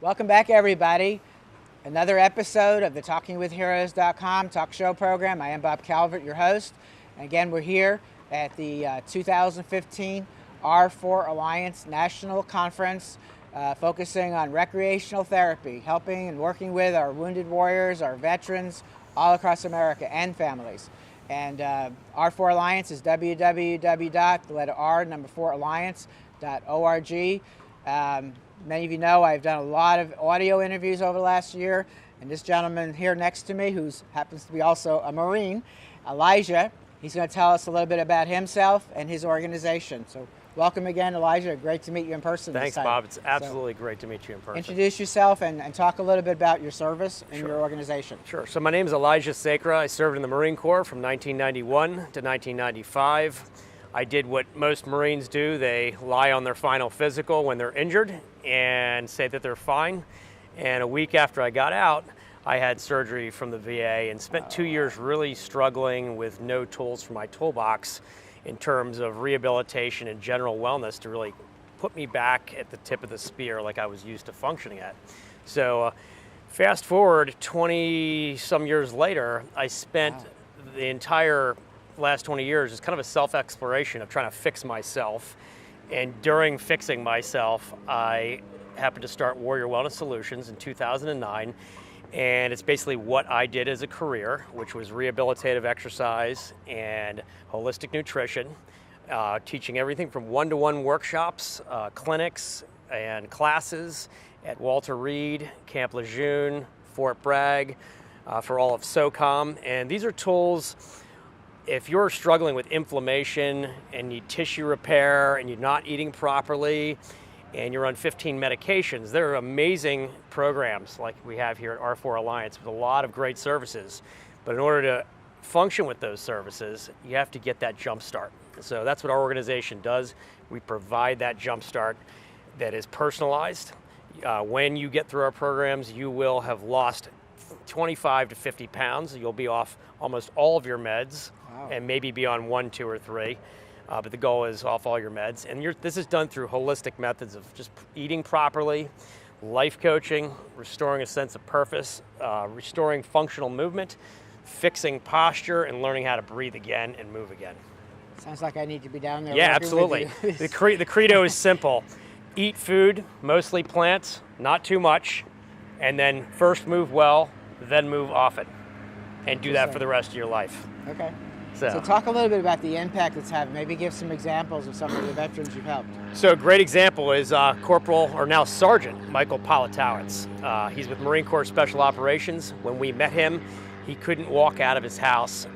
Welcome back, everybody. Another episode of the TalkingWithHeroes.com talk show program. I am Bob Calvert, your host. And again, we're here at the 2015 R4 Alliance National Conference, focusing on recreational therapy, helping and working with our wounded warriors, our veterans, all across America and families. And R4 Alliance is www.4alliance.org. Many of you know I've done a lot of audio interviews over the last year, and this gentleman here next to me, who happens to be also a Marine, Elijah, he's going to tell us a little bit about himself and his organization. So welcome again, Elijah. Great to meet you in person. Thanks, Bob. It's absolutely great to meet you in person. Introduce yourself and talk a little bit about your service and your organization. Sure. So my name is Elijah Sacra. I served in the Marine Corps from 1991 to 1995. I did what most Marines do. They lie on their final physical when they're injured and say that they're fine. And a week after I got out, I had surgery from the VA and spent 2 years really struggling with no tools for my toolbox in terms of rehabilitation and general wellness to really put me back at the tip of the spear like I was used to functioning at. So fast forward 20 some years later, I spent the entire last 20 years is kind of a self-exploration of trying to fix myself. And during fixing myself, I happened to start Warrior Wellness Solutions in 2009. And it's basically what I did as a career, which was rehabilitative exercise and holistic nutrition, teaching everything from one-to-one workshops, clinics, and classes at Walter Reed, Camp Lejeune, Fort Bragg, for all of SOCOM. And these are tools. If you're struggling with inflammation and need tissue repair and you're not eating properly and you're on 15 medications, there are amazing programs like we have here at R4 Alliance with a lot of great services. But in order to function with those services, you have to get that jump start. So that's what our organization does. We provide that jump start that is personalized. When you get through our programs, you will have lost 25 to 50 pounds. You'll be off almost all of your meds. Wow. And maybe be on 1, 2, or 3. But the goal is off all your meds. And this is done through holistic methods of just eating properly, life coaching, restoring a sense of purpose, restoring functional movement, fixing posture, and learning how to breathe again and move again. Sounds like I need to be down there. Yeah, absolutely. The credo is simple. Eat food, mostly plants, not too much, and then first move well, then move often. And do that for the rest of your life. Okay. So talk a little bit about the impact it's having. Maybe give some examples of some of the veterans you've helped. So a great example is Corporal, or now Sergeant, Michael Politowicz. He's with Marine Corps Special Operations. When we met him, he couldn't walk out of his house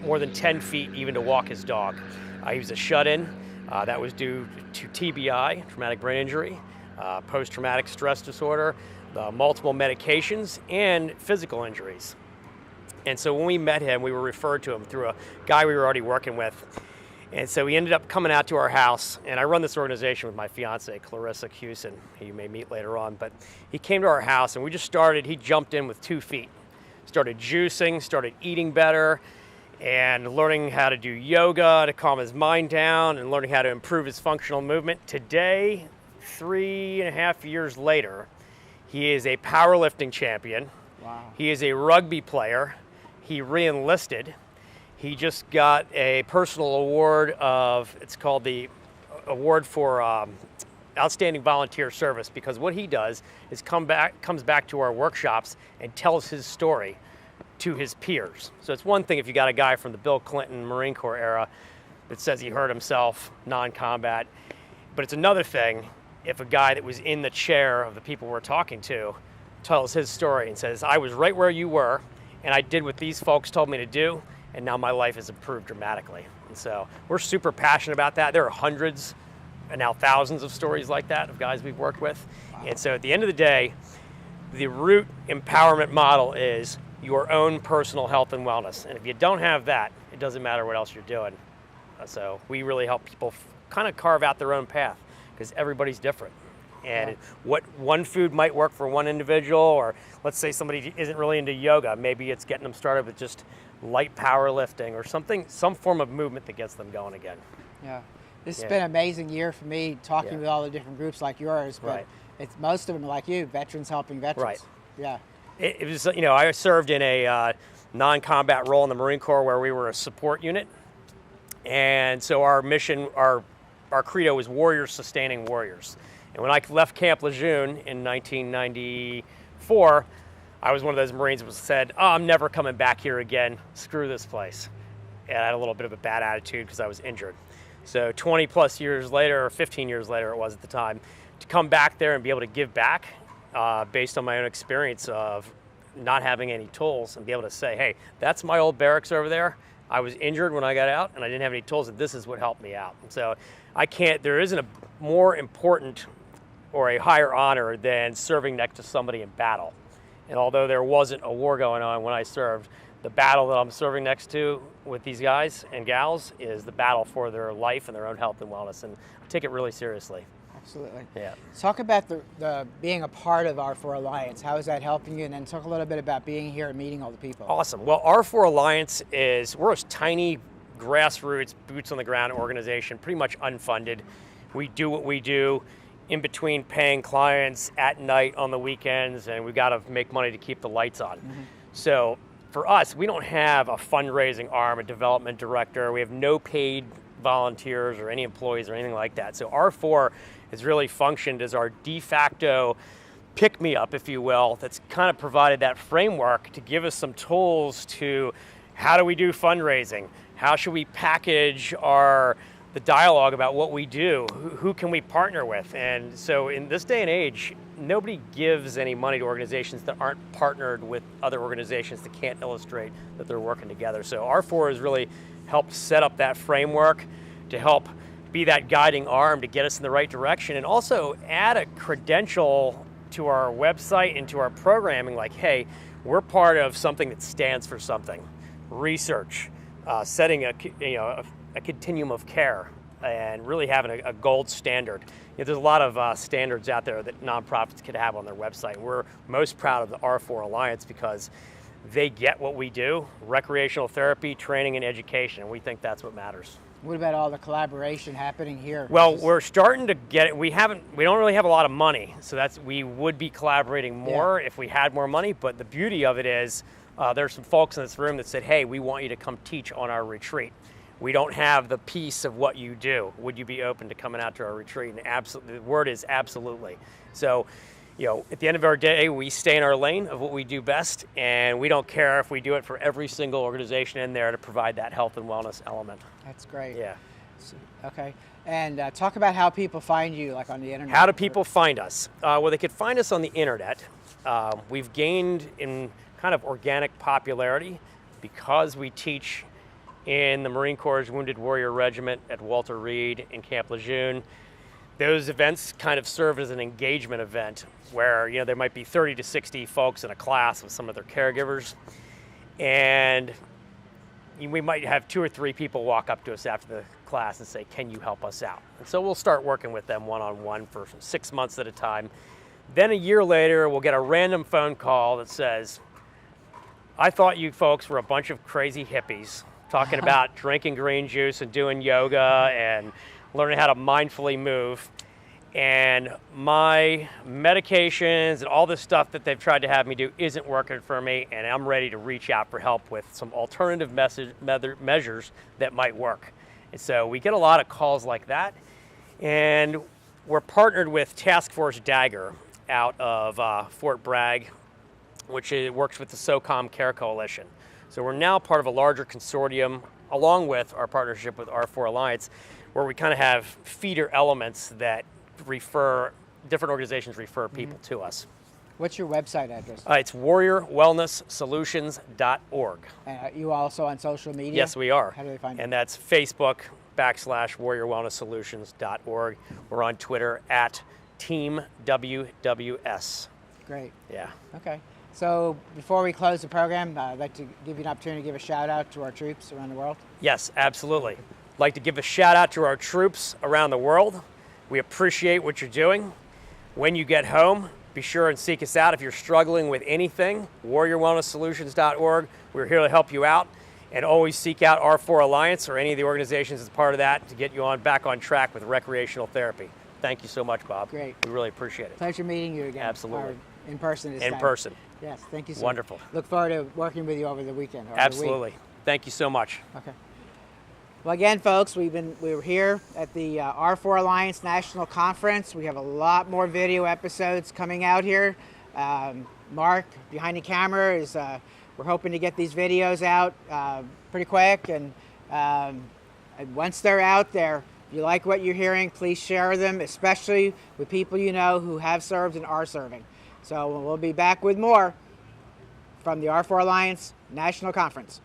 more than 10 feet even to walk his dog. He was a shut-in. That was due to TBI, traumatic brain injury, post-traumatic stress disorder, multiple medications, and physical injuries. And so when we met him, we were referred to him through a guy we were already working with. And so he ended up coming out to our house, and I run this organization with my fiance, Clarissa Hewson, who you may meet later on. But he came to our house, and we just started, he jumped in with 2 feet. Started juicing, started eating better, and learning how to do yoga to calm his mind down, and learning how to improve his functional movement. Today, 3.5 years later, he is a powerlifting champion. Wow. He is a rugby player. He re-enlisted. He just got a personal award it's called the Award for Outstanding Volunteer Service, because what he does is comes back to our workshops and tells his story to his peers. So it's one thing if you got a guy from the Bill Clinton Marine Corps era that says he hurt himself, non-combat, but it's another thing if a guy that was in the chair of the people we're talking to tells his story and says, I was right where you were, and I did what these folks told me to do, and now my life has improved dramatically. And so we're super passionate about that. There are hundreds and now thousands of stories like that of guys we've worked with. Wow. And so at the end of the day, the root empowerment model is your own personal health and wellness. And if you don't have that, it doesn't matter what else you're doing. So we really help people kind of carve out their own path, because everybody's different. And what one food might work for one individual, or let's say somebody isn't really into yoga, maybe it's getting them started with just light powerlifting or something, some form of movement that gets them going again. Yeah, this has been an amazing year for me talking with all the different groups like yours, but It's most of them, like you, veterans helping veterans. Right. Yeah. It was, I served in a non-combat role in the Marine Corps where we were a support unit. And so our mission, our credo was warriors sustaining warriors. And when I left Camp Lejeune in 1994, I was one of those Marines who said, "Oh, I'm never coming back here again. Screw this place." And I had a little bit of a bad attitude because I was injured. So 20 plus years later, or 15 years later it was at the time, to come back there and be able to give back based on my own experience of not having any tools and be able to say, hey, that's my old barracks over there. I was injured when I got out and I didn't have any tools, and this is what helped me out. And so there isn't a more important or a higher honor than serving next to somebody in battle. And although there wasn't a war going on when I served, the battle that I'm serving next to with these guys and gals is the battle for their life and their own health and wellness, and I take it really seriously. Absolutely. Yeah. Talk about the being a part of R4 Alliance. How is that helping you? And then talk a little bit about being here and meeting all the people. Awesome. Well, R4 Alliance we're a tiny grassroots, boots on the ground organization, pretty much unfunded. We do what we do in between paying clients at night on the weekends, and we've got to make money to keep the lights on. Mm-hmm. So for us, we don't have a fundraising arm, a development director. We have no paid volunteers or any employees or anything like that. So R4 has really functioned as our de facto pick-me-up, if you will, that's kind of provided that framework to give us some tools to how do we do fundraising? How should we package the dialogue about what we do? Who can we partner with? And so in this day and age, nobody gives any money to organizations that aren't partnered with other organizations that can't illustrate that they're working together. So R4 has really helped set up that framework to help be that guiding arm to get us in the right direction, and also add a credential to our website and to our programming like, hey, we're part of something that stands for something. Research, setting a continuum of care, and really having a gold standard. There's a lot of standards out there that nonprofits could have on their website. We're most proud of the R4 Alliance because they get what we do: recreational therapy, training, and education. And we think that's what matters. What about all the collaboration happening here? Well, we're starting to get it. We don't really have a lot of money, so we would be collaborating more if we had more money. But the beauty of it is there's some folks in this room that said, hey, we want you to come teach on our retreat. We don't have the piece of what you do. Would you be open to coming out to our retreat? And absolutely, the word is absolutely. So, at the end of our day, we stay in our lane of what we do best, and we don't care if we do it for every single organization in there to provide that health and wellness element. That's great. Yeah. Okay. And talk about how people find you, like on the internet. How do people find us? Well, they could find us on the internet. We've gained in kind of organic popularity because we teach in the Marine Corps' Wounded Warrior Regiment at Walter Reed in Camp Lejeune. Those events kind of serve as an engagement event where there might be 30 to 60 folks in a class with some of their caregivers, and we might have 2 or 3 people walk up to us after the class and say, can you help us out? And so we'll start working with them one-on-one for 6 months at a time. Then a year later, we'll get a random phone call that says, I thought you folks were a bunch of crazy hippies talking about drinking green juice and doing yoga and learning how to mindfully move. And my medications and all this stuff that they've tried to have me do isn't working for me, and I'm ready to reach out for help with some alternative measures that might work. And so we get a lot of calls like that, and we're partnered with Task Force Dagger out of Fort Bragg, which works with the SOCOM Care Coalition. So we're now part of a larger consortium, along with our partnership with R4 Alliance, where we kind of have feeder elements that different organizations refer people to us. What's your website address? It's warriorwellnesssolutions.org. You also on social media? Yes, we are. How do they find you? And that's Facebook.com/warriorwellnesssolutions.org. We're on Twitter @TeamWWS. Great. Yeah. Okay. So before we close the program, I'd like to give you an opportunity to give a shout out to our troops around the world. Yes, absolutely. I'd like to give a shout out to our troops around the world. We appreciate what you're doing. When you get home, be sure and seek us out if you're struggling with anything. warriorwellnesssolutions.org. We're here to help you out. And always seek out R4 Alliance or any of the organizations as part of that to get you back on track with recreational therapy. Thank you so much, Bob. Great. We really appreciate it. Pleasure meeting you again. Absolutely. Or in person this In time. person. Yes, thank you so Wonderful. much. Look forward to working with you over the weekend. Or Absolutely. The week. Thank you so much. Okay. Well, again, folks, we were here at the R4 Alliance National Conference. We have a lot more video episodes coming out here. Mark, behind the camera, is we're hoping to get these videos out pretty quick. And once they're out there, if you like what you're hearing, please share them, especially with people you know who have served and are serving. So we'll be back with more from the R4 Alliance National Conference.